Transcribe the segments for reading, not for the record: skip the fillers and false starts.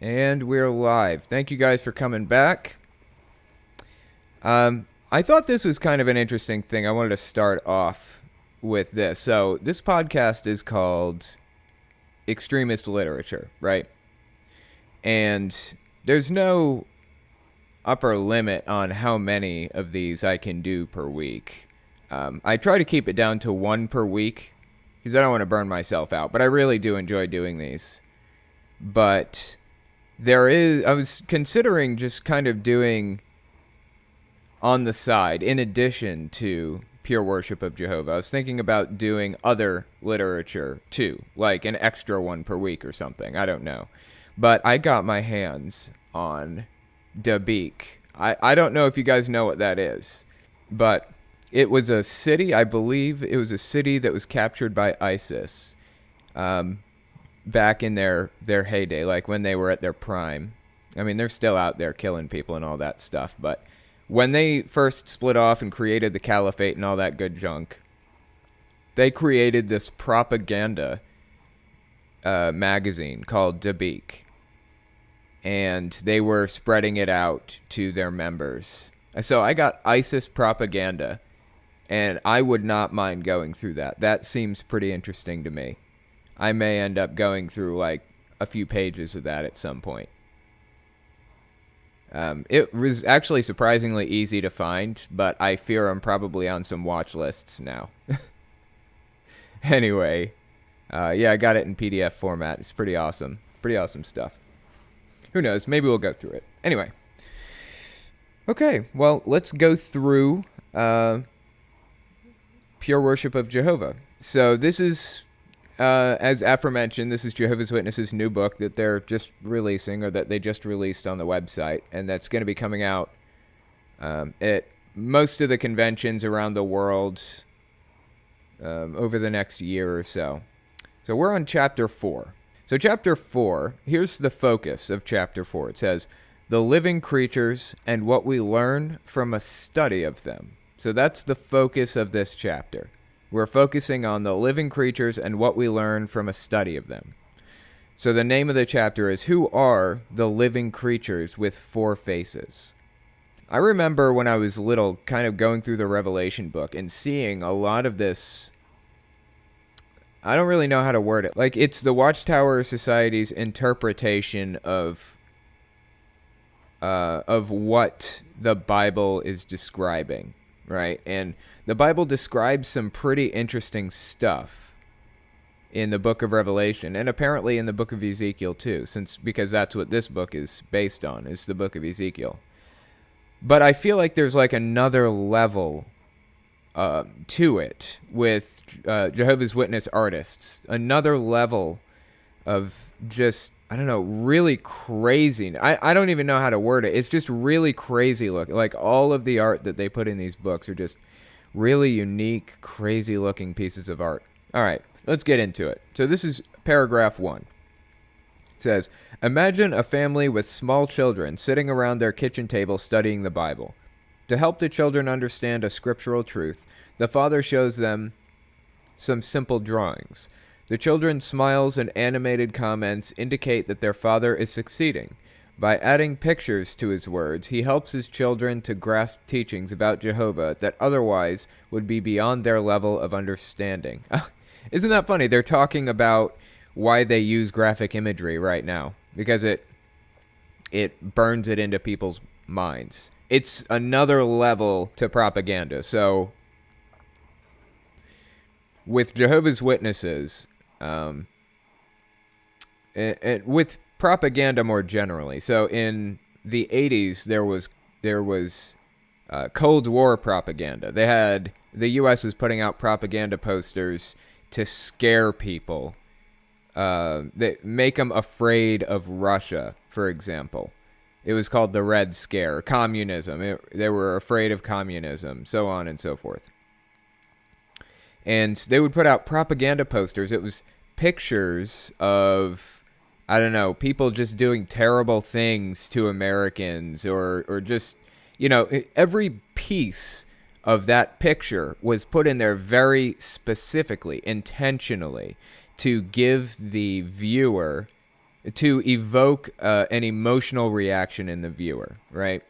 And we're live. Thank you guys for coming back. I thought this was kind of an interesting thing. I wanted to start off with this. So this podcast is called Extremist Literature, right? And there's no upper limit on how many of these I can do per week. I try to keep it down to one per week because I don't want to burn myself out, but I really do enjoy doing these. But I was considering just kind of doing on the side, in addition to Pure Worship of Jehovah, I was thinking about doing other literature too, like an extra one per week or something. I don't know. But I got my hands on Dabiq. I don't know if you guys know what that is, but it was a city, I believe it was a city that was captured by ISIS back in their heyday, like when they were at their prime. I mean, they're still out there killing people and all that stuff, but when they first split off and created the caliphate and all that good junk, they created this propaganda magazine called Dabiq, and they were spreading it out to their members. So I got ISIS propaganda, and I would not mind going through that. That seems pretty interesting to me. I may end up going through like a few pages of that at some point. It was actually surprisingly easy to find, but I fear I'm probably on some watch lists now. Anyway, yeah, I got it in PDF format. It's pretty awesome. Pretty awesome stuff. Who knows? Maybe we'll go through it. Anyway. Okay, well, let's go through Pure Worship of Jehovah. So this is, as aforementioned, this is Jehovah's Witnesses' new book that they're just releasing, or that they just released on the website, and that's going to be coming out at most of the conventions around the world over the next year or so. So we're on Chapter 4. So Chapter 4, here's the focus of Chapter 4. It says, the living creatures and what we learn from a study of them. So that's the focus of this chapter. We're focusing on the living creatures and what we learn from a study of them. So the name of the chapter is, Who Are the Living Creatures with Four Faces? I remember when I was little kind of going through the Revelation book and seeing a lot of this. I don't really know how to word it. Like, it's the Watchtower Society's interpretation of what the Bible is describing, right? And the Bible describes some pretty interesting stuff in the book of Revelation, and apparently in the book of Ezekiel too, because that's what this book is based on, is the book of Ezekiel. But I feel like there's like another level to it with Jehovah's Witness artists, another level of just, I don't know, really crazy. I don't even know how to word it. It's just really crazy looking. Like, all of the art that they put in these books are just really unique, crazy looking pieces of art. All right, let's get into it. So this is paragraph 1. It says, imagine a family with small children sitting around their kitchen table studying the Bible. To help the children understand a scriptural truth, the father shows them some simple drawings. The children's smiles and animated comments indicate that their father is succeeding. By adding pictures to his words, he helps his children to grasp teachings about Jehovah that otherwise would be beyond their level of understanding. Isn't that funny? They're talking about why they use graphic imagery right now, because it burns it into people's minds. It's another level to propaganda. So with Jehovah's Witnesses, and with propaganda more generally. So in the 80s, there was Cold War propaganda. The U.S. was putting out propaganda posters to scare people, that make them afraid of Russia, for example. It was called the Red Scare, communism. They were afraid of communism, so on and so forth. And they would put out propaganda posters. It was pictures of, I don't know, people just doing terrible things to Americans, or just, you know, every piece of that picture was put in there very specifically, intentionally, to give the viewer to evoke an emotional reaction in the viewer, right?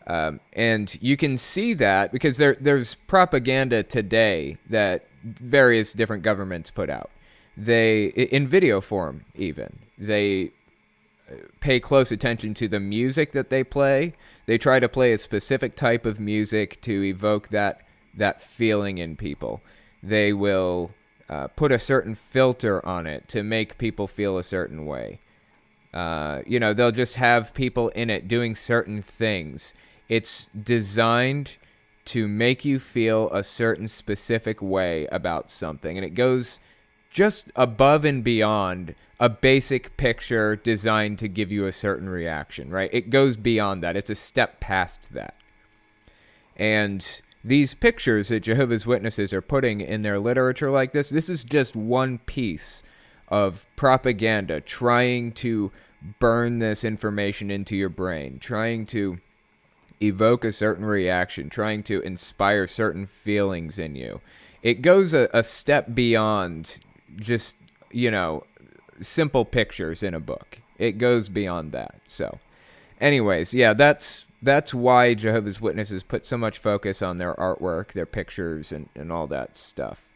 And you can see that because there's propaganda today that various different governments put out. They, in video form even, they pay close attention to the music that they play. They try to play a specific type of music to evoke that feeling in people. They will put a certain filter on it to make people feel a certain way. They'll just have people in it doing certain things. It's designed to make you feel a certain specific way about something. And it goes just above and beyond a basic picture designed to give you a certain reaction, right? It goes beyond that. It's a step past that. And these pictures that Jehovah's Witnesses are putting in their literature like this is just one piece of propaganda trying to burn this information into your brain, trying to evoke a certain reaction, trying to inspire certain feelings in you. It goes a step beyond just, simple pictures in a book. It goes beyond that. So, anyways, yeah, that's why Jehovah's Witnesses put so much focus on their artwork, their pictures, and all that stuff.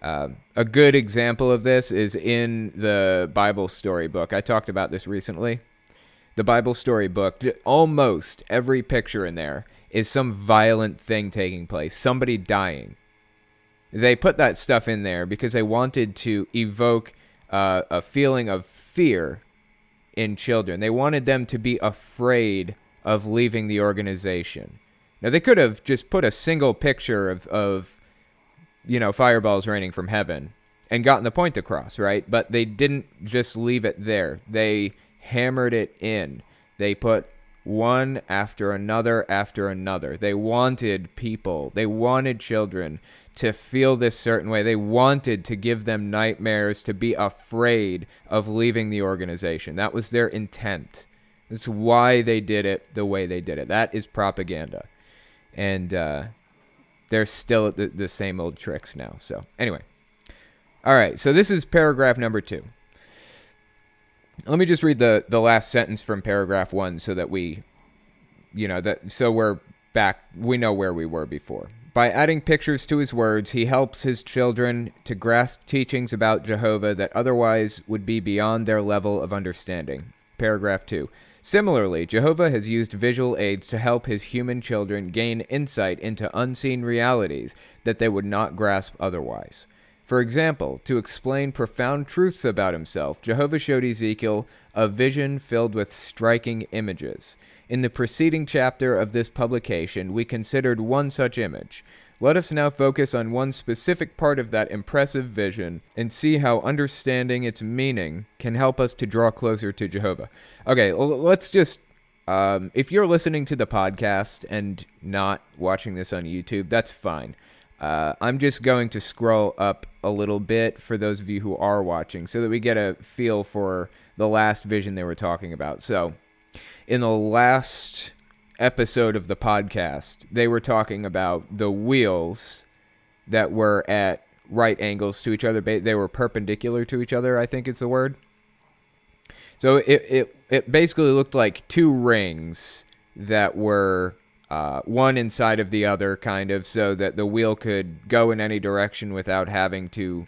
A good example of this is in the Bible story book. I talked about this recently. The Bible story book, almost every picture in there is some violent thing taking place, somebody dying. They put that stuff in there because they wanted to evoke a feeling of fear in children. They wanted them to be afraid of leaving the organization. Now, they could have just put a single picture of fireballs raining from heaven and gotten the point across, right? But they didn't just leave it there. They hammered it in. They put one after another after another. They wanted children to feel this certain way. They wanted to give them nightmares, to be afraid of leaving the organization. That was their intent. That's why they did it the way they did it. That is propaganda. And they're still at the same old tricks now. So anyway. All right, so this is paragraph number 2. Let me just read the last sentence from paragraph 1 so that so we're back, we know where we were before. By adding pictures to his words, he helps his children to grasp teachings about Jehovah that otherwise would be beyond their level of understanding. Paragraph 2. Similarly, Jehovah has used visual aids to help his human children gain insight into unseen realities that they would not grasp otherwise. For example, to explain profound truths about himself, Jehovah showed Ezekiel a vision filled with striking images. In the preceding chapter of this publication, we considered one such image. Let us now focus on one specific part of that impressive vision and see how understanding its meaning can help us to draw closer to Jehovah. Okay, let's just, if you're listening to the podcast and not watching this on YouTube, that's fine. I'm just going to scroll up a little bit for those of you who are watching so that we get a feel for the last vision they were talking about. So, in the last episode of the podcast, they were talking about the wheels that were at right angles to each other. They were perpendicular to each other, I think is the word. So it basically looked like two rings that were one inside of the other, kind of, so that the wheel could go in any direction without having to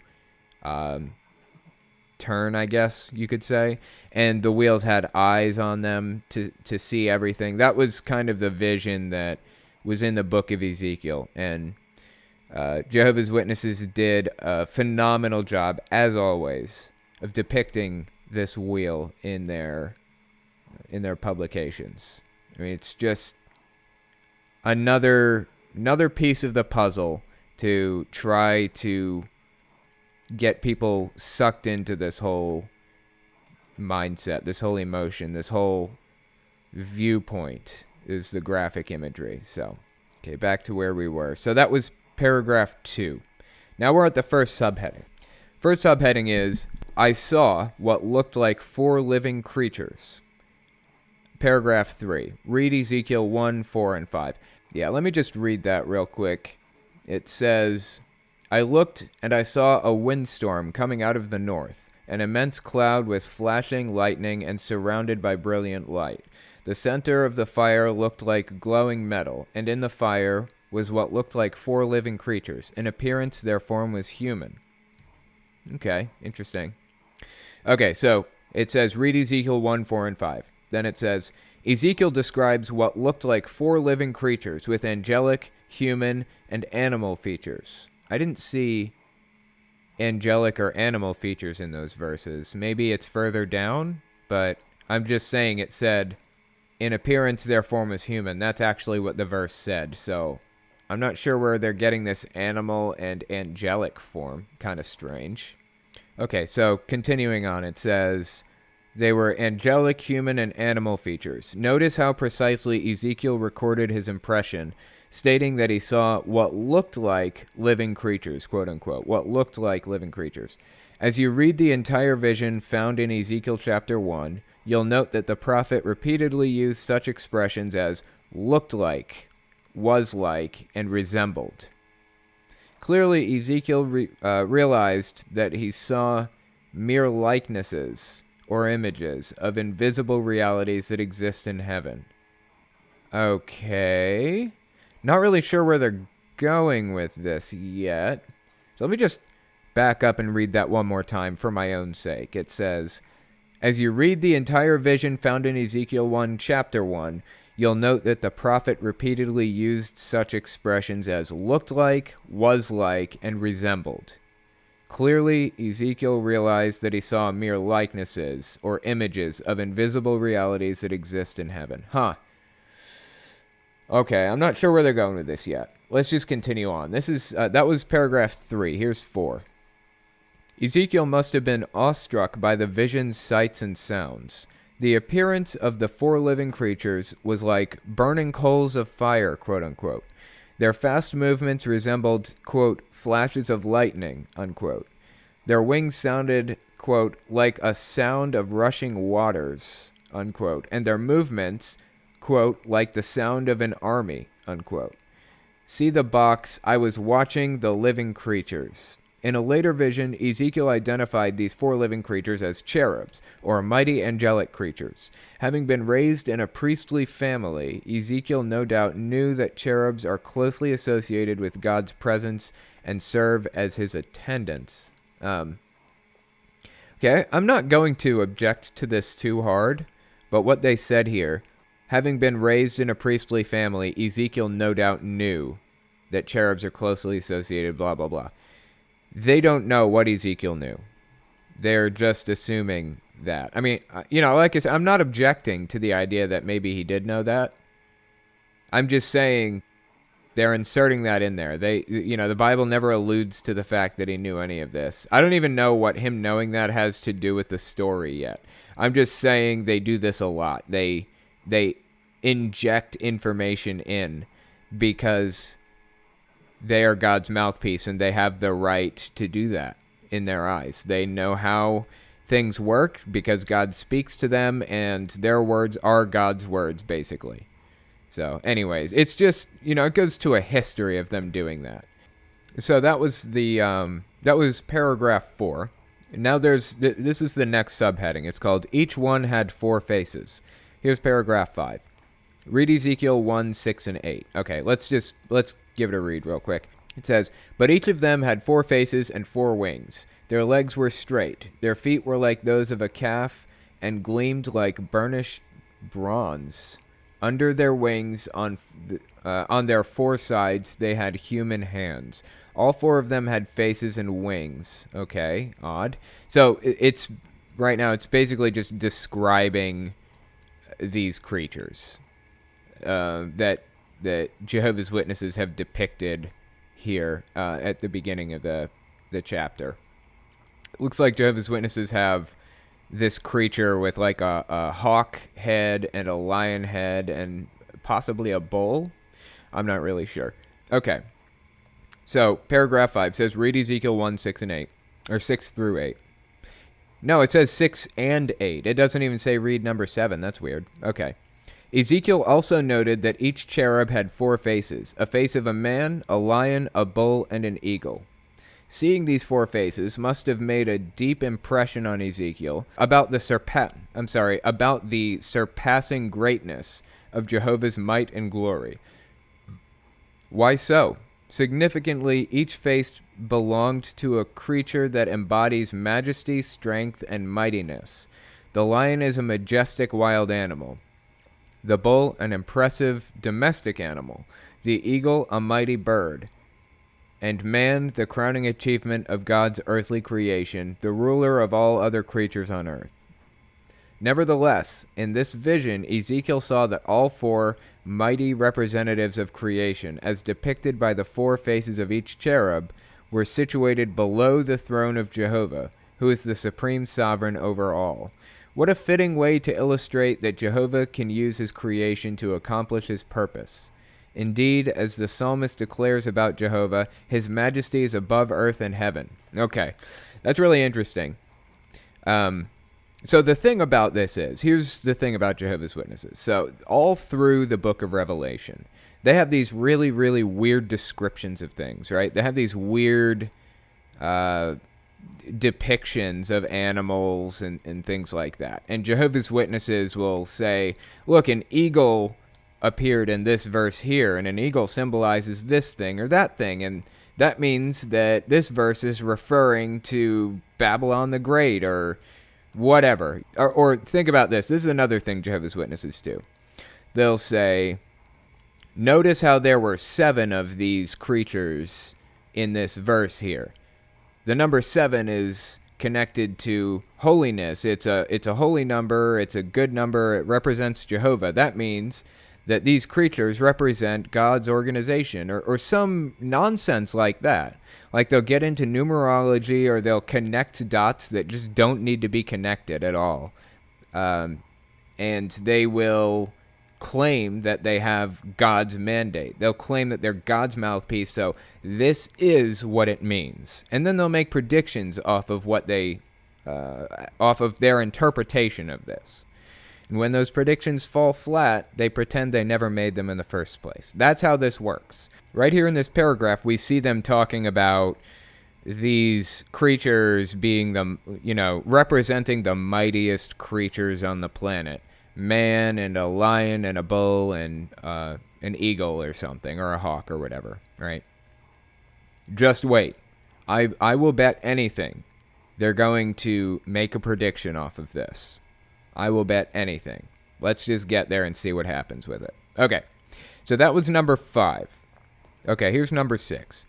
turn, I guess you could say. And the wheels had eyes on them to see everything. That was kind of the vision that was in the book of Ezekiel. And Jehovah's Witnesses did a phenomenal job, as always, of depicting this wheel in their publications. I mean, it's just another piece of the puzzle to try to get people sucked into this whole mindset, this whole emotion, this whole viewpoint is the graphic imagery. So, okay, back to where we were. So that was paragraph 2. Now we're at the first subheading. First subheading is, I saw what looked like 4 living creatures. Paragraph 3. Read Ezekiel 1, 4, and 5. Yeah, let me just read that real quick. It says, I looked, and I saw a windstorm coming out of the north. an immense cloud with flashing lightning and surrounded by brilliant light. The center of the fire looked like glowing metal, and in the fire was what looked like 4 living creatures. In appearance, their form was human. Okay, interesting. Okay, so it says, read Ezekiel 1, 4, and 5. Then it says, Ezekiel describes what looked like 4 living creatures with angelic, human, and animal features. I didn't see angelic or animal features in those verses. Maybe it's further down, but I'm just saying it said, in appearance, their form is human. That's actually what the verse said, so I'm not sure where they're getting this animal and angelic form. Kind of strange. Okay, so continuing on, it says, they were angelic, human, and animal features. Notice how precisely Ezekiel recorded his impression, stating that he saw what looked like living creatures, quote unquote, what looked like living creatures. As you read the entire vision found in Ezekiel chapter 1, you'll note that the prophet repeatedly used such expressions as looked like, was like, and resembled. Clearly, Ezekiel realized that he saw mere likenesses or images of invisible realities that exist in heaven. Okay. Not really sure where they're going with this yet. So let me just back up and read that one more time for my own sake. It says, as you read the entire vision found in Ezekiel 1, chapter 1, you'll note that the prophet repeatedly used such expressions as looked like, was like, and resembled. Clearly, Ezekiel realized that he saw mere likenesses or images of invisible realities that exist in heaven. Okay, I'm not sure where they're going with this yet. Let's just continue on. This is that was paragraph 3. Here's 4. Ezekiel must have been awestruck by the vision's sights and sounds. The appearance of the 4 living creatures was like burning coals of fire, quote unquote. Their fast movements resembled, quote, flashes of lightning, unquote. Their wings sounded, quote, like a sound of rushing waters, unquote. And their movements, quote, like the sound of an army, unquote. See the box, I was watching the living creatures. In a later vision, Ezekiel identified these 4 living creatures as cherubs, or mighty angelic creatures. Having been raised in a priestly family, Ezekiel no doubt knew that cherubs are closely associated with God's presence and serve as his attendants. Okay, I'm not going to object to this too hard, but what they said here, having been raised in a priestly family, Ezekiel no doubt knew that cherubs are closely associated, blah, blah, blah. They don't know what Ezekiel knew. They're just assuming that. I mean, like I said, I'm not objecting to the idea that maybe he did know that. I'm just saying they're inserting that in there. The Bible never alludes to the fact that he knew any of this. I don't even know what him knowing that has to do with the story yet. I'm just saying they do this a lot. They inject information in because they are God's mouthpiece, and they have the right to do that in their eyes. They know how things work because God speaks to them, and their words are God's words, basically. So, anyways, it's just, it goes to a history of them doing that. So that was that was paragraph 4. Now this is the next subheading. It's called Each One Had 4 Faces. Here's paragraph 5. Read Ezekiel 1, 6, and 8. Okay, let's give it a read real quick. It says, but each of them had 4 faces and 4 wings. Their legs were straight. Their feet were like those of a calf and gleamed like burnished bronze. Under their wings, on their 4 sides, they had human hands. All 4 of them had faces and wings. Okay, odd. So it's right now, it's basically just describing these creatures that Jehovah's Witnesses have depicted here at the beginning of the chapter. It looks like Jehovah's Witnesses have this creature with like a hawk head and a lion head and possibly a bull. I'm not really sure. Okay. So paragraph 5 says, read Ezekiel 1, 6, and 8. Or 6 through 8. No, it says 6 and 8. It doesn't even say read number 7. That's weird. Okay. Ezekiel also noted that each cherub had 4 faces, a face of a man, a lion, a bull, and an eagle. Seeing these four faces must have made a deep impression on Ezekiel about the surpassing greatness of Jehovah's might and glory. Why so? Significantly, each face belonged to a creature that embodies majesty, strength, and mightiness. The lion is a majestic wild animal. The bull, an impressive domestic animal. The eagle, a mighty bird. And man, the crowning achievement of God's earthly creation, the ruler of all other creatures on earth. Nevertheless, in this vision, Ezekiel saw that all four mighty representatives of creation, as depicted by the four faces of each cherub, were situated below the throne of Jehovah, who is the supreme sovereign over all. What a fitting way to illustrate that Jehovah can use his creation to accomplish his purpose. Indeed, as the psalmist declares about Jehovah, his majesty is above earth and heaven. Okay, that's really interesting. So the thing about this is, here's the thing about Jehovah's Witnesses. So all through the book of Revelation, they have these really, really weird descriptions of things, right? They have these weird depictions of animals and things like that. And Jehovah's Witnesses will say, look, an eagle appeared in this verse here, and an eagle symbolizes this thing or that thing, and that means that this verse is referring to Babylon the Great or whatever. Or think about this. This is another thing Jehovah's Witnesses do. They'll say, notice how there were 7 of these creatures in this verse here. The number 7 is connected to holiness. It's a holy number. It's a good number. It represents Jehovah. That means that these creatures represent God's organization, or some nonsense like that. Like they'll get into numerology, or they'll connect dots that just don't need to be connected at all. And they will claim that they have God's mandate. They'll claim that they're God's mouthpiece, so this is what it means. And then they'll make predictions off of off of their interpretation of this. And when those predictions fall flat, they pretend they never made them in the first place. That's how this works. Right here in this paragraph, we see them talking about these creatures being representing the mightiest creatures on the planet. Man and a lion and a bull and an eagle or something, or a hawk or whatever, right? Just wait. I will bet anything they're going to make a prediction off of this. I will bet anything. Let's just get there and see what happens with it. Okay, so that was number 5. Okay, here's number 6.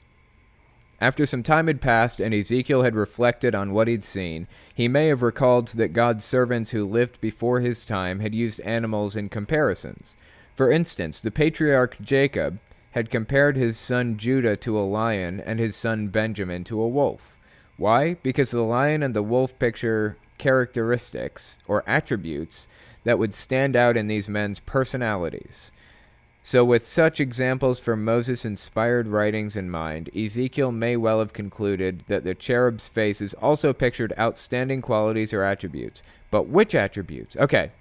After some time had passed and Ezekiel had reflected on what he'd seen, he may have recalled that God's servants who lived before his time had used animals in comparisons. For instance, the patriarch Jacob had compared his son Judah to a lion and his son Benjamin to a wolf. Why? Because the lion and the wolf picture characteristics or attributes that would stand out in these men's personalities. So with such examples from Moses-inspired writings in mind, Ezekiel may well have concluded that the cherub's faces also pictured outstanding qualities or attributes. But which attributes? Okay,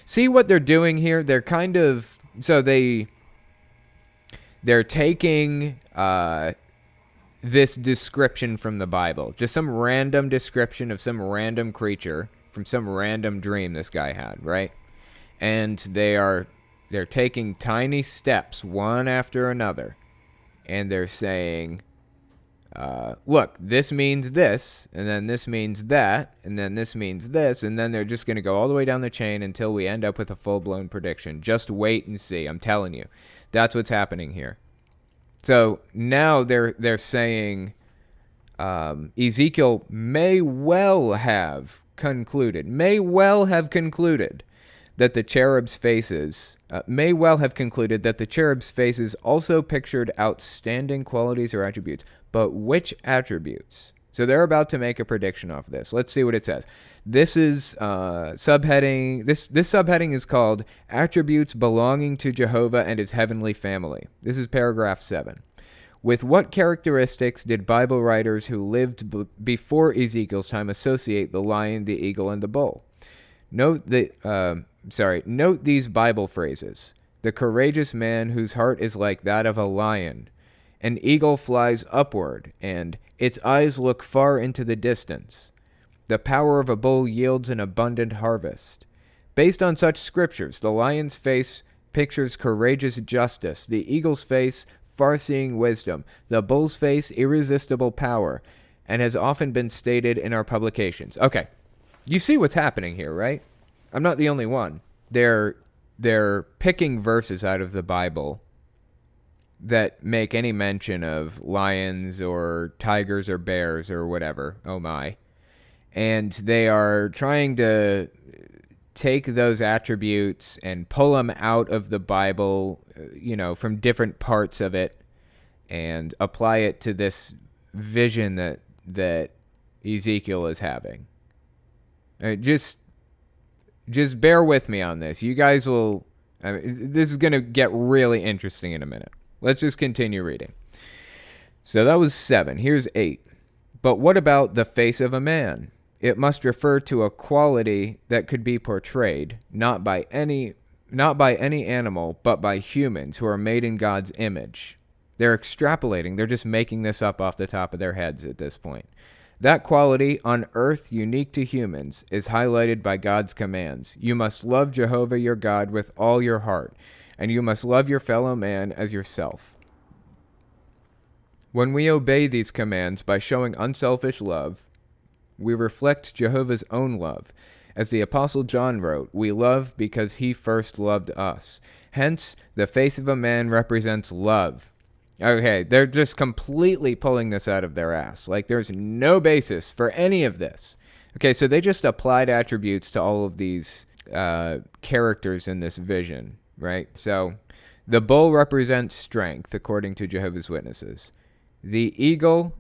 see what they're doing here? They're kind of... So they're taking this description from the Bible. Just some random description of some random creature from some random dream this guy had, right? And they're taking tiny steps, one after another, and they're saying, look, this means this, and then this means that, and then this means this, and then they're just going to go all the way down the chain until we end up with a full-blown prediction. Just wait and see, I'm telling you. That's what's happening here. So now they're saying Ezekiel may well have concluded that the cherub's faces also pictured outstanding qualities or attributes. But which attributes? So they're about to make a prediction off of this. Let's see what it says. This is subheading. This subheading is called Attributes Belonging to Jehovah and His Heavenly Family. This is paragraph 7. With what characteristics did Bible writers who lived before Ezekiel's time associate the lion, the eagle, and the bull? Note these Bible phrases. The courageous man whose heart is like that of a lion, An eagle flies upward, and its eyes look far into the distance. The power of a bull yields an abundant harvest. Based on such scriptures, the lion's face pictures courageous justice, the eagle's face, far-seeing wisdom, the bull's face, irresistible power, and has often been stated in our publications. Okay, you see what's happening here, right? I'm not the only one. They're picking verses out of the Bible that make any mention of lions or tigers or bears or whatever. Oh my. And they are trying to take those attributes and pull them out of the Bible, from different parts of it, and apply it to this vision that Ezekiel is having. Just bear with me on this. You guys will... this is going to get really interesting in a minute. Let's just continue reading. So that was 7. Here's 8. But what about the face of a man? It must refer to a quality that could be portrayed, not by any animal, but by humans who are made in God's image. They're extrapolating. They're just making this up off the top of their heads at this point. That quality, on earth unique to humans, is highlighted by God's commands. You must love Jehovah your God with all your heart, and you must love your fellow man as yourself. When we obey these commands by showing unselfish love, we reflect Jehovah's own love. As the Apostle John wrote, we love because he first loved us. Hence, the face of a man represents love. Okay, they're just completely pulling this out of their ass. Like, there's no basis for any of this. Okay, so they just applied attributes to all of these characters in this vision, right? So, the bull represents strength, according to Jehovah's Witnesses. The eagle,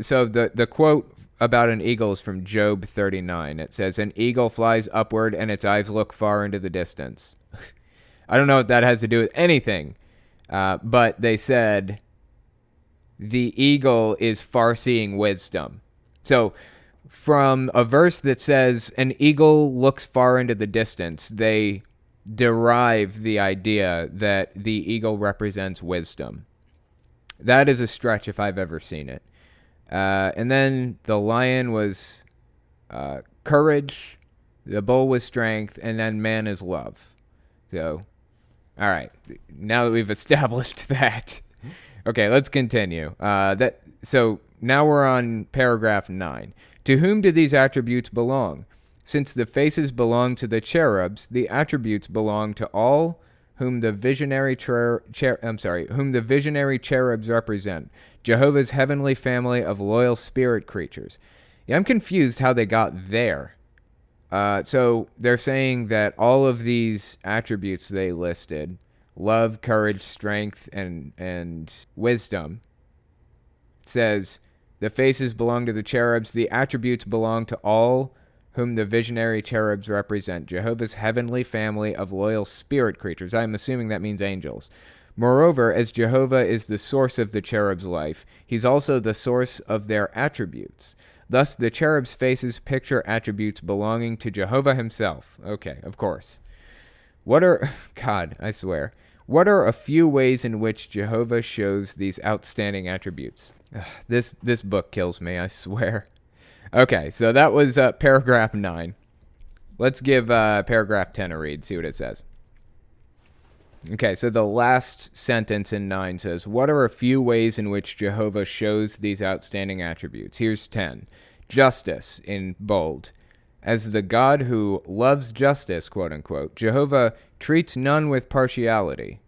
so the quote about an eagle is from Job 39. It says, an eagle flies upward and its eyes look far into the distance. I don't know what that has to do with anything, but they said the eagle is far-seeing wisdom. So from a verse that says an eagle looks far into the distance, they derive the idea that the eagle represents wisdom. That is a stretch if I've ever seen it. And then the lion was courage, the bull was strength, and then man is love. So, all right. Now that we've established that, okay, let's continue. So now we're on paragraph 9. To whom do these attributes belong? Since the faces belong to the cherubs, the attributes belong to all whom the visionary cherubs represent, Jehovah's heavenly family of loyal spirit creatures. Yeah, I'm confused how they got there. So they're saying that all of these attributes they listed, love, courage, strength, and wisdom, says the faces belong to the cherubs, the attributes belong to all whom the visionary cherubs represent, Jehovah's heavenly family of loyal spirit creatures. I'm assuming that means angels. Moreover, as Jehovah is the source of the cherubs' life, he's also the source of their attributes. Thus, the cherubs' faces picture attributes belonging to Jehovah himself. Okay, of course. God, I swear. What are a few ways in which Jehovah shows these outstanding attributes? This book kills me, I swear. Okay, so that was paragraph 9. Let's give paragraph 10 a read, see what it says. Okay, so the last sentence in 9 says, what are a few ways in which Jehovah shows these outstanding attributes? Here's 10. Justice, in bold. As the God who loves justice, quote unquote, Jehovah treats none with partiality,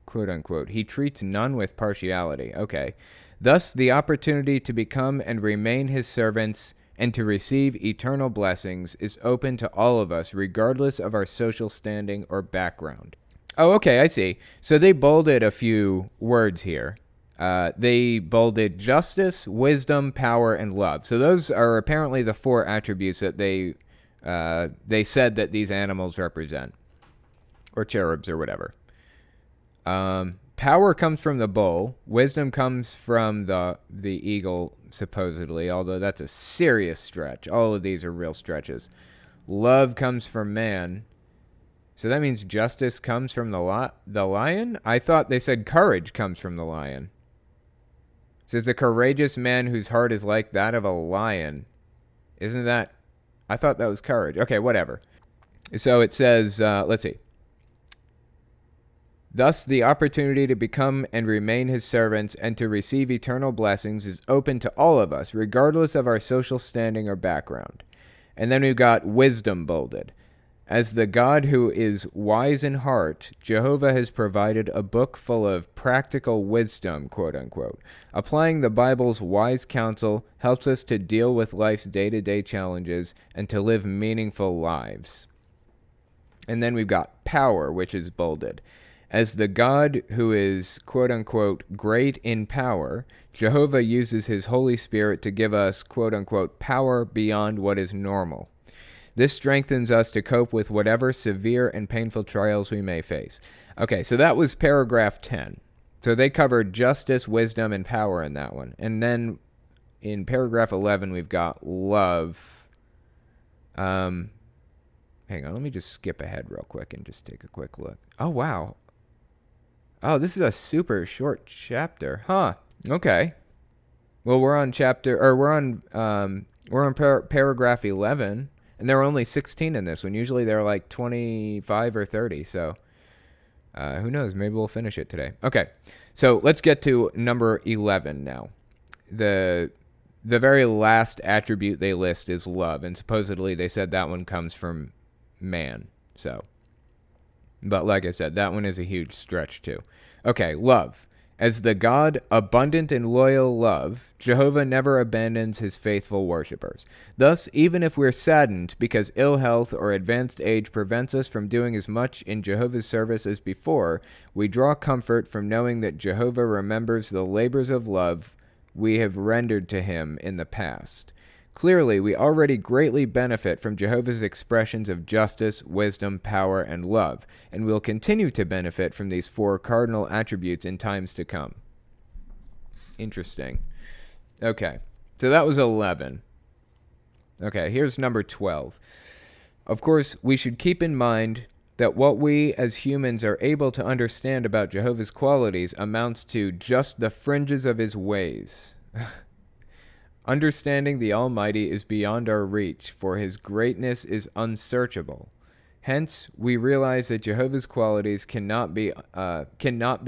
quote unquote. He treats none with partiality. Okay. Thus, the opportunity to become and remain his servants and to receive eternal blessings is open to all of us, regardless of our social standing or background. Oh, okay, I see. So they bolded a few words here. They bolded justice, wisdom, power, and love. So those are apparently the 4 attributes that they said that these animals represent, or cherubs, or whatever. Power comes from the bull. Wisdom comes from the eagle, supposedly, although that's a serious stretch. All of these are real stretches. Love comes from man. So that means justice comes from the lion? I thought they said courage comes from the lion. It says, the courageous man whose heart is like that of a lion. Isn't that? I thought that was courage. Okay, whatever. So it says, let's see. Thus, the opportunity to become and remain his servants and to receive eternal blessings is open to all of us, regardless of our social standing or background. And then we've got wisdom bolded. As the God who is wise in heart, Jehovah has provided a book full of practical wisdom, quote unquote. Applying the Bible's wise counsel helps us to deal with life's day-to-day challenges and to live meaningful lives. And then we've got power, which is bolded. As the God who is, quote unquote, great in power, Jehovah uses his Holy Spirit to give us, quote unquote, power beyond what is normal. This strengthens us to cope with whatever severe and painful trials we may face. Okay, so that was paragraph 10. So they covered justice, wisdom, and power in that one. And then in paragraph 11, we've got love. Hang on, let me just skip ahead real quick and just take a quick look. Oh, wow. Oh, this is a super short chapter. Huh. Okay. Well, we're on paragraph 11. And there were only 16 in this one. Usually there are like 25 or 30. So who knows? Maybe we'll finish it today. Okay. So let's get to number 11 now. The very last attribute they list is love. And supposedly they said that one comes from man. So, but like I said, that one is a huge stretch too. Okay. Love. As the God abundant in loyal love, Jehovah never abandons his faithful worshipers. Thus, even if we're saddened because ill health or advanced age prevents us from doing as much in Jehovah's service as before, we draw comfort from knowing that Jehovah remembers the labors of love we have rendered to him in the past. Clearly, we already greatly benefit from Jehovah's expressions of justice, wisdom, power, and love, and will continue to benefit from these four cardinal attributes in times to come. Interesting. Okay, so that was 11. Okay, here's number 12. Of course, we should keep in mind that what we as humans are able to understand about Jehovah's qualities amounts to just the fringes of his ways. Understanding the Almighty is beyond our reach, for his greatness is unsearchable. Hence, we realize that Jehovah's qualities cannot be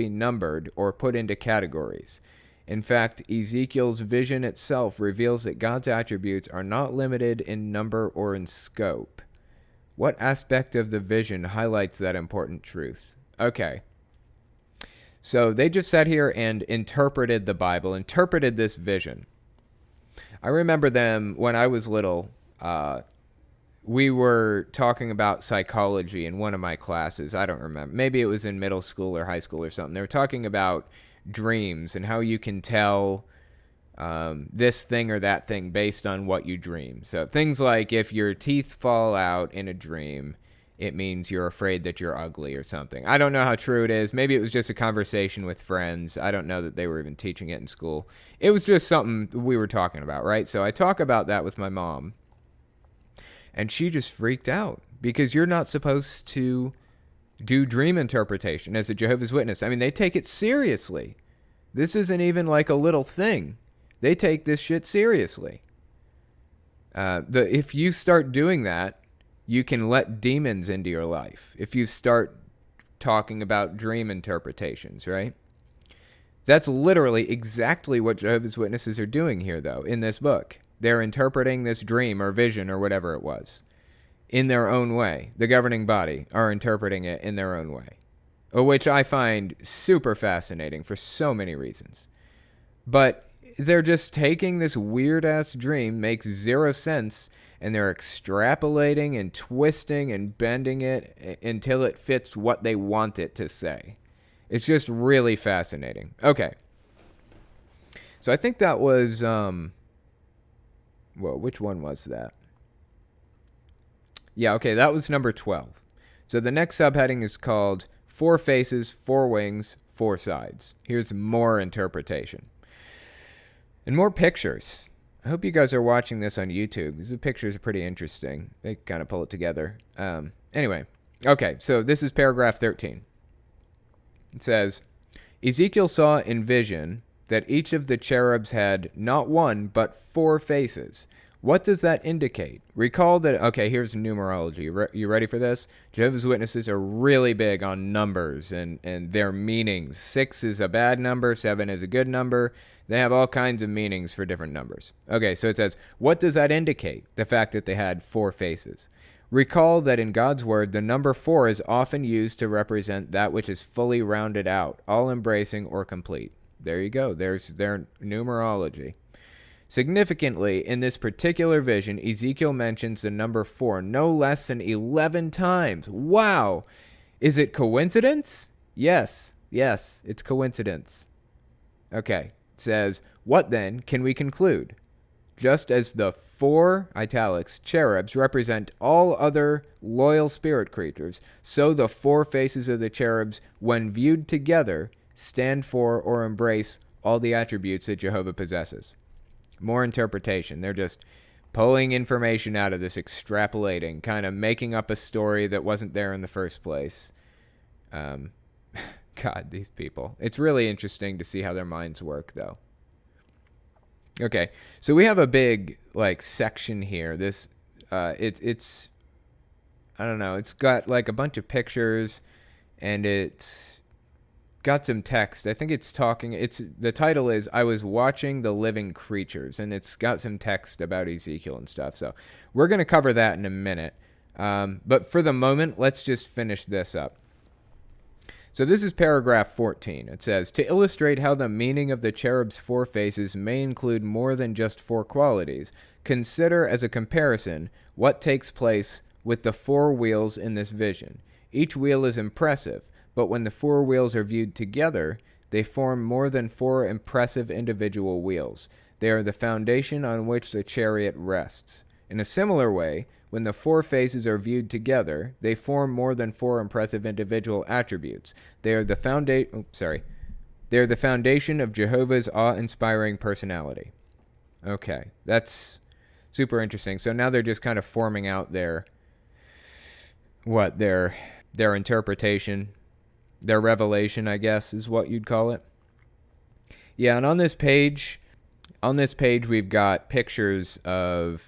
numbered or put into categories. In fact, Ezekiel's vision itself reveals that God's attributes are not limited in number or in scope. What aspect of the vision highlights that important truth? Okay. So they just sat here and interpreted the Bible, interpreted this vision. I remember them when I was little. We were talking about psychology in one of my classes. I don't remember. Maybe it was in middle school or high school or something. They were talking about dreams and how you can tell this thing or that thing based on what you dream. So things like if your teeth fall out in a dream, it means you're afraid that you're ugly or something. I don't know how true it is. Maybe it was just a conversation with friends. I don't know that they were even teaching it in school. It was just something we were talking about, right? So I talk about that with my mom, and she just freaked out because you're not supposed to do dream interpretation as a Jehovah's Witness. I mean, they take it seriously. This isn't even like a little thing. They take this shit seriously. If you start doing that, you can let demons into your life if you start talking about dream interpretations, right? That's literally exactly what Jehovah's Witnesses are doing here, though, in this book. They're interpreting this dream or vision or whatever it was in their own way. The governing body are interpreting it in their own way, which I find super fascinating for so many reasons. But they're just taking this weird-ass dream, makes zero sense, and they're extrapolating and twisting and bending it until it fits what they want it to say. It's just really fascinating. Okay. So I think that was, which one was that? Yeah, okay, that was number 12. So the next subheading is called Four Faces, Four Wings, Four Sides. Here's more interpretation. And more pictures. I hope you guys are watching this on YouTube. These pictures are pretty interesting. They kind of pull it together. Anyway, okay, so this is paragraph 13. It says, Ezekiel saw in vision that each of the cherubs had not one, but 4 faces. What does that indicate? Recall that, okay, here's numerology. You ready for this? Jehovah's Witnesses are really big on numbers and their meanings. 6 is a bad number, 7 is a good number. They have all kinds of meanings for different numbers. Okay, so it says, what does that indicate? The fact that they had 4 faces. Recall that in God's word, the number 4 is often used to represent that which is fully rounded out, all-embracing or complete. There you go. There's their numerology. Significantly, in this particular vision, Ezekiel mentions the number 4 no less than 11 times. Wow! Is it coincidence? Yes, it's coincidence. Okay, it says, what then can we conclude? Just as the 4, italics, cherubs represent all other loyal spirit creatures, so the 4 faces of the cherubs, when viewed together, stand for or embrace all the attributes that Jehovah possesses. More interpretation. They're just pulling information out of this, extrapolating, kind of making up a story that wasn't there in the first place. God, these people. It's really interesting to see how their minds work, though. Okay, so we have a big, section here. This, it's, I don't know, it's got, a bunch of pictures, and it's got some text. I think the title is I Was Watching the Living Creatures, and it's got some text about Ezekiel and stuff. So we're going to cover that in a minute. But for the moment, let's just finish this up. So this is paragraph 14. It says, to illustrate how the meaning of the cherub's 4 faces may include more than just 4 qualities, consider as a comparison what takes place with the 4 wheels in this vision. Each wheel is impressive, but when the 4 wheels are viewed together, they form more than 4 impressive individual wheels. They are the foundation on which the chariot rests. In a similar way, when the 4 faces are viewed together, they form more than 4 impressive individual attributes. They are the foundation of Jehovah's awe-inspiring personality. Okay, that's super interesting. So now they're just kind of forming out their interpretation. Their revelation, I guess, is what you'd call it. Yeah, and on this page we've got pictures of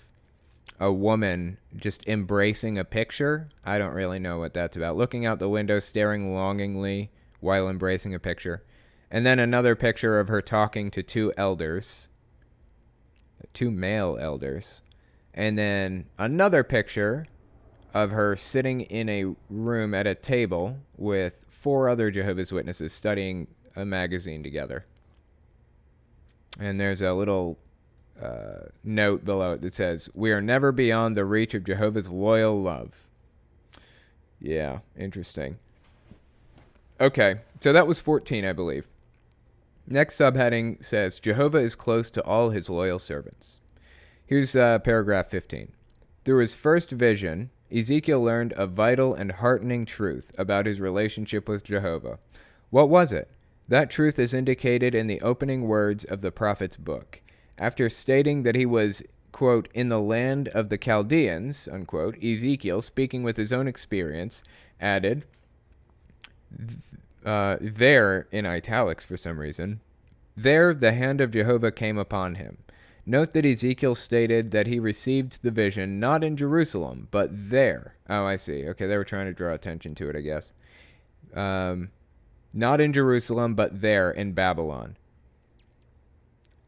a woman just embracing a picture. I don't really know what that's about. Looking out the window, staring longingly while embracing a picture. And then another picture of her talking to 2 elders. 2 male elders. And then another picture of her sitting in a room at a table with 4 other Jehovah's Witnesses studying a magazine together. And there's a little note below it that says, we are never beyond the reach of Jehovah's loyal love. Yeah, interesting. Okay, so that was 14, I believe. Next subheading says, Jehovah is close to all his loyal servants. Here's paragraph 15. Through his first vision, Ezekiel learned a vital and heartening truth about his relationship with Jehovah. What was it? That truth is indicated in the opening words of the prophet's book. After stating that he was, quote, in the land of the Chaldeans, unquote, Ezekiel, speaking with his own experience, added, there, in italics for some reason, there the hand of Jehovah came upon him. Note that Ezekiel stated that he received the vision not in Jerusalem, but there. Oh, I see. Okay, they were trying to draw attention to it, I guess. Not in Jerusalem, but there in Babylon.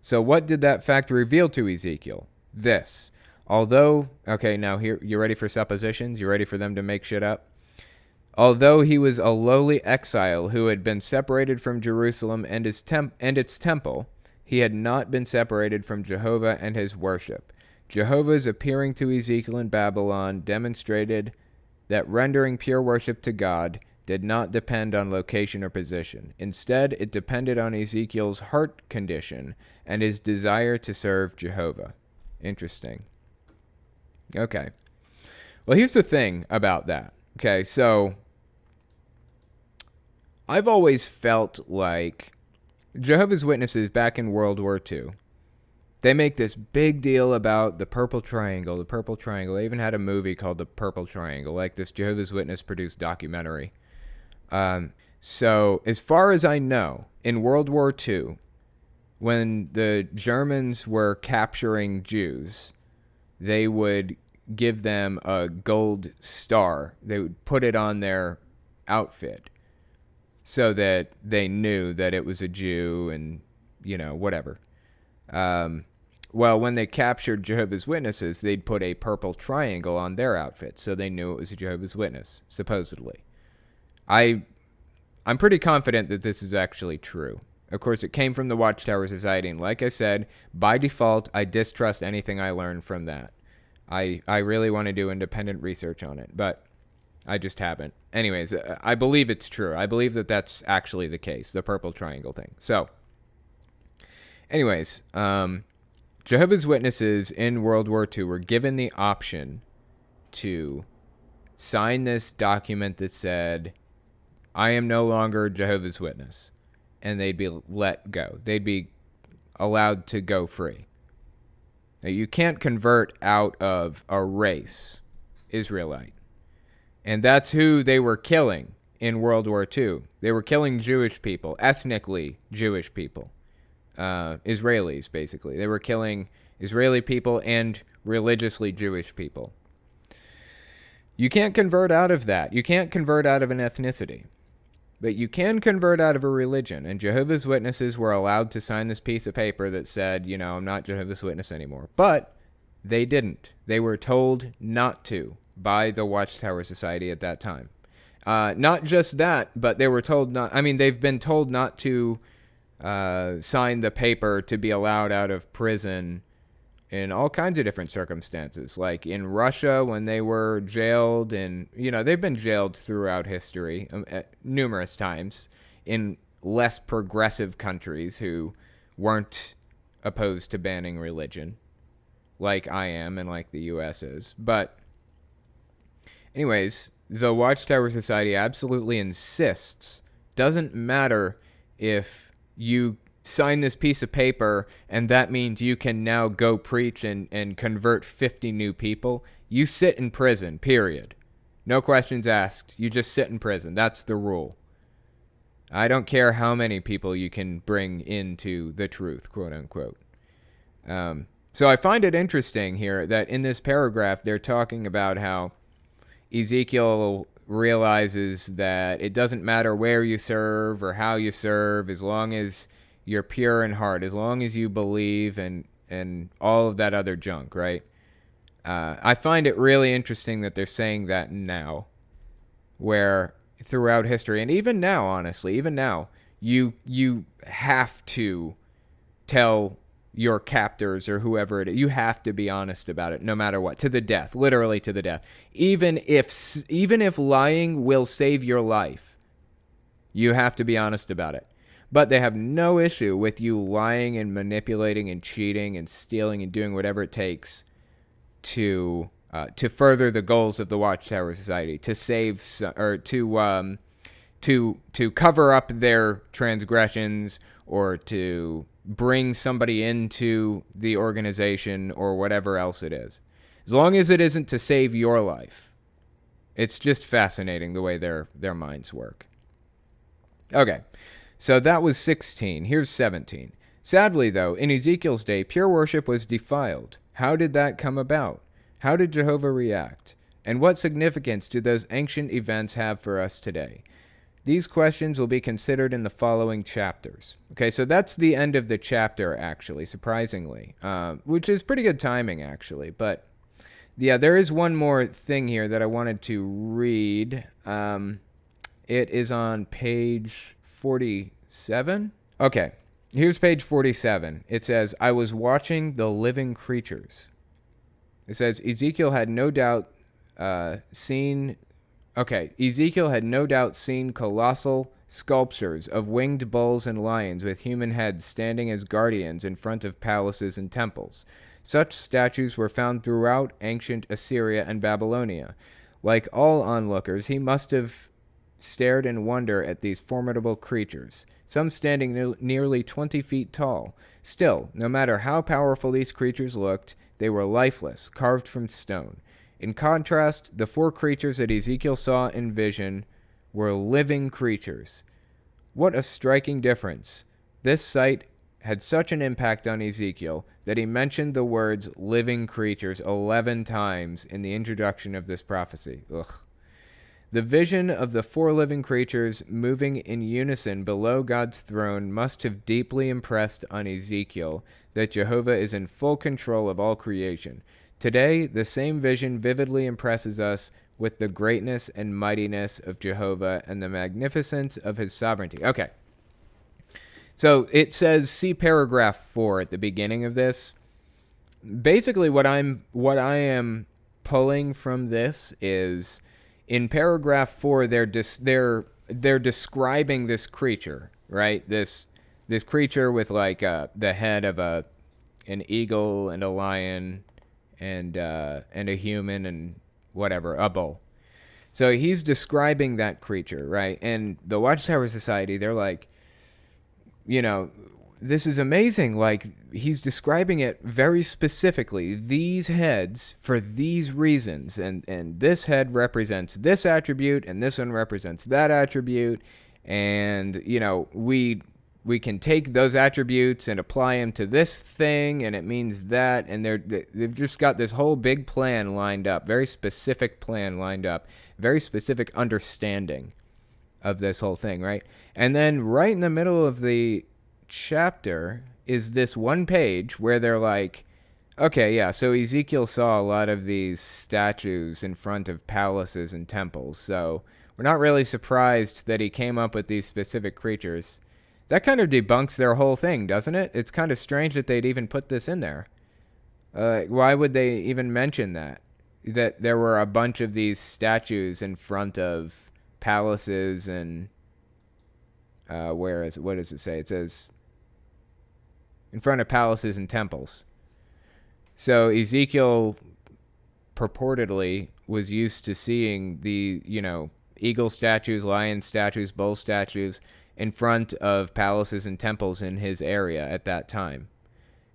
So what did that fact reveal to Ezekiel? This. Although, okay, now here, you ready for suppositions? You ready for them to make shit up? Although he was a lowly exile who had been separated from Jerusalem and its temple, he had not been separated from Jehovah and his worship. Jehovah's appearing to Ezekiel in Babylon demonstrated that rendering pure worship to God did not depend on location or position. Instead, it depended on Ezekiel's heart condition and his desire to serve Jehovah. Interesting. Okay. Well, here's the thing about that. Okay, so I've always felt like Jehovah's Witnesses back in World War II, they make this big deal about the Purple Triangle, the Purple Triangle. They even had a movie called The Purple Triangle, like this Jehovah's Witness produced documentary. So as far as I know, in World War II, when the Germans were capturing Jews, they would give them a gold star. They would put it on their outfit so that they knew that it was a Jew and, whatever. Well, when they captured Jehovah's Witnesses, they'd put a purple triangle on their outfit so they knew it was a Jehovah's Witness, supposedly. I'm pretty confident that this is actually true. Of course, it came from the Watchtower Society, and like I said, by default, I distrust anything I learned from that. I really want to do independent research on it, but I just haven't. Anyways, I believe it's true. I believe that that's actually the case, the purple triangle thing. So, anyways, Jehovah's Witnesses in World War II were given the option to sign this document that said, I am no longer Jehovah's Witness, and they'd be let go. They'd be allowed to go free. Now, you can't convert out of a race, Israelite. And that's who they were killing in World War II. They were killing Jewish people, ethnically Jewish people, Israelis, basically. They were killing Israeli people and religiously Jewish people. You can't convert out of that. You can't convert out of an ethnicity. But you can convert out of a religion, and Jehovah's Witnesses were allowed to sign this piece of paper that said, I'm not Jehovah's Witness anymore. But they didn't. They were told not to by the Watchtower Society at that time. Not just that, but they were told not. They've been told not to sign the paper to be allowed out of prison in all kinds of different circumstances, like in Russia when they were jailed, and they've been jailed throughout history numerous times in less progressive countries who weren't opposed to banning religion, like I am and like the U.S. is. But anyways, the Watchtower Society absolutely insists, doesn't matter if you sign this piece of paper and that means you can now go preach and convert 50 new people. You sit in prison, period. No questions asked. You just sit in prison. That's the rule. I don't care how many people you can bring into the truth, quote unquote. So I find it interesting here that in this paragraph, they're talking about how Ezekiel realizes that it doesn't matter where you serve or how you serve, as long as you're pure in heart, as long as you believe and all of that other junk, right? I find it really interesting that they're saying that now, where throughout history, and even now, honestly, even now, you have to tell your captors or whoever it is, you have to be honest about it, no matter what, to the death, literally to the death. Even if lying will save your life, you have to be honest about it. But they have no issue with you lying and manipulating and cheating and stealing and doing whatever it takes to further the goals of the Watchtower Society, to save or to cover up their transgressions, or to bring somebody into the organization, or whatever else it is. As long as it isn't to save your life. It's just fascinating the way their minds work. Okay. So that was 16. Here's 17. Sadly, though, in Ezekiel's day, pure worship was defiled. How did that come about? How did Jehovah react? And what significance do those ancient events have for us today? These questions will be considered in the following chapters. Okay, so that's the end of the chapter, actually, surprisingly, which is pretty good timing, actually. But, yeah, there is one more thing here that I wanted to read. It is on page 47? Okay, here's page 47. It says, I was watching the living creatures. It says, Ezekiel had no doubt seen colossal sculptures of winged bulls and lions with human heads standing as guardians in front of palaces and temples. Such statues were found throughout ancient Assyria and Babylonia. Like all onlookers, he must have stared in wonder at these formidable creatures, some standing nearly 20 feet tall. Still, no matter how powerful these creatures looked, they were lifeless, carved from stone. In contrast, the 4 creatures that Ezekiel saw in vision were living creatures. What a striking difference. This sight had such an impact on Ezekiel that he mentioned the words living creatures 11 times in the introduction of this prophecy. Ugh. The vision of the 4 living creatures moving in unison below God's throne must have deeply impressed on Ezekiel that Jehovah is in full control of all creation. Today, the same vision vividly impresses us with the greatness and mightiness of Jehovah and the magnificence of his sovereignty. Okay. So it says, see paragraph 4 at the beginning of this. Basically, what I am pulling from this is, in paragraph 4, they're describing this creature, right? This creature with like the head of an eagle and a lion and a human and whatever, a bull. So he's describing that creature, right? And the Watchtower Society, they're like, this is amazing. Like, he's describing it very specifically. These heads for these reasons, and this head represents this attribute, and this one represents that attribute, and we can take those attributes and apply them to this thing, and it means that, and they've just got this whole big plan lined up, very specific plan lined up, very specific understanding of this whole thing, right? And then right in the middle of the chapter is this one page where they're like, okay, yeah, so Ezekiel saw a lot of these statues in front of palaces and temples, so we're not really surprised that he came up with these specific creatures. That kind of debunks their whole thing, doesn't it? It's kind of strange that they'd even put this in there. Why would they even mention that there were a bunch of these statues in front of palaces and what does it say? It says in front of palaces and temples. So Ezekiel purportedly was used to seeing the, eagle statues, lion statues, bull statues in front of palaces and temples in his area at that time.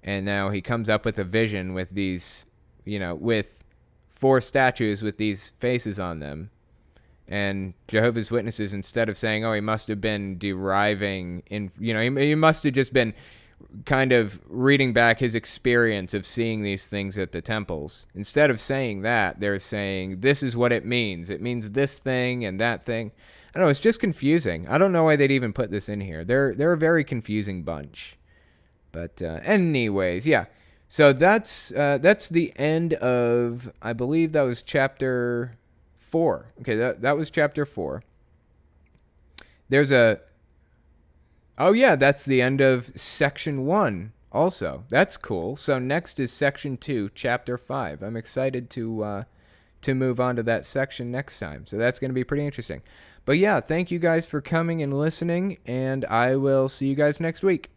And now he comes up with a vision with these, with 4 statues with these faces on them. And Jehovah's Witnesses, instead of saying, oh, he must have been deriving he must have just been kind of reading back his experience of seeing these things at the temples. Instead of saying that, they're saying, this is what it means. It means this thing and that thing. I don't know, it's just confusing. I don't know why they'd even put this in here. They're a very confusing bunch. But anyways, yeah. So that's the end of, I believe that was chapter 4. Okay, that was chapter 4. Oh yeah, that's the end of section 1 also. That's cool. So next is section 2, chapter 5. I'm excited to move on to that section next time. So that's going to be pretty interesting. But yeah, thank you guys for coming and listening, and I will see you guys next week.